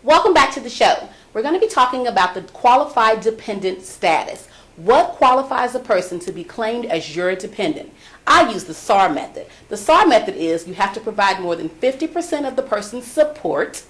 Welcome back to the show. We're going to be talking about the qualified dependent status. What qualifies a person to be claimed as your dependent? I use the SAR method. The SAR method is you have to provide more than 50% of the person's support.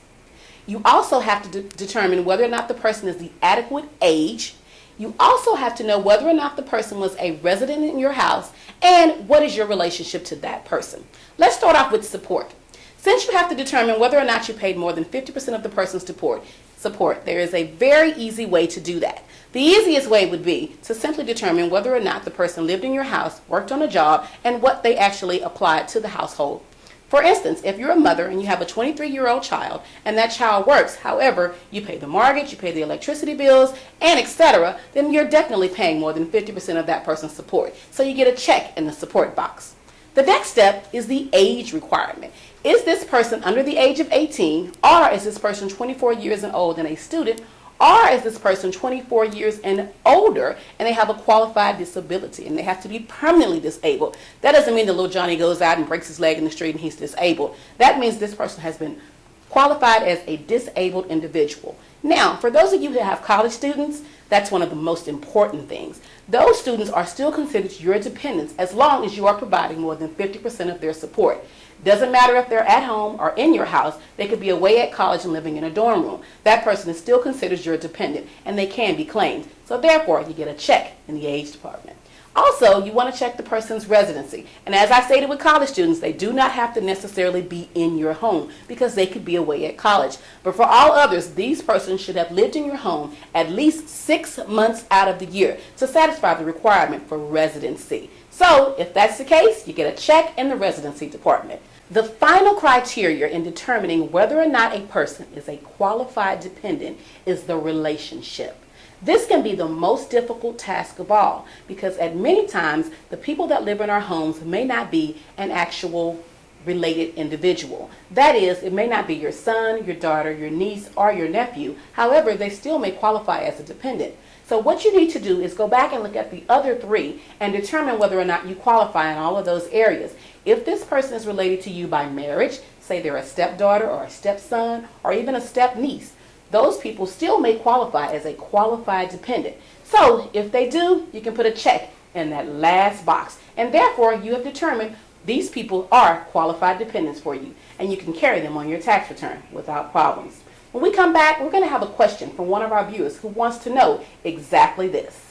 You also have to determine whether or not the person is the adequate age. You also have to know whether or not the person was a resident in your house and what is your relationship to that person. Let's start off with support. Since you have to determine whether or not you paid more than 50% of the person's support, there is a very easy way to do that. The easiest way would be to simply determine whether or not the person lived in your house, worked on a job, and what they actually applied to the household. For instance, if you're a mother and you have a 23-year-old child and that child works, however, you pay the mortgage, you pay the electricity bills, and etc., then you're definitely paying more than 50% of that person's support. So you get a check in the support box. The next step is the age requirement. Is this person under the age of 18, or is this person 24 years and old and a student, or is this person 24 years and older and they have a qualified disability and they have to be permanently disabled? That doesn't mean that little Johnny goes out and breaks his leg in the street and he's disabled. That means this person has been qualified as a disabled individual. Now, for those of you who have college students, that's one of the most important things. Those students are still considered your dependents as long as you are providing more than 50% of their support. Doesn't matter if they're at home or in your house, they could be away at college and living in a dorm room. That person is still considered your dependent and they can be claimed. So therefore, you get a check in the age department. Also, you want to check the person's residency. And as I stated with college students, they do not have to necessarily be in your home because they could be away at college. But for all others, these persons should have lived in your home at least 6 months out of the year to satisfy the requirement for residency. So if that's the case, you get a check in the residency department. The final criteria in determining whether or not a person is a qualified dependent is the relationship. This can be the most difficult task of all because at many times the people that live in our homes may not be an actual related individual. That is, it may not be your son, your daughter, your niece, or your nephew. However, they still may qualify as a dependent. So what you need to do is go back and look at the other three and determine whether or not you qualify in all of those areas. If this person is related to you by marriage, say they're a stepdaughter or a stepson or even a stepniece, those people still may qualify as a qualified dependent. So if they do, you can put a check in that last box. And therefore, you have determined these people are qualified dependents for you. And you can carry them on your tax return without problems. When we come back, we're going to have a question from one of our viewers who wants to know exactly this.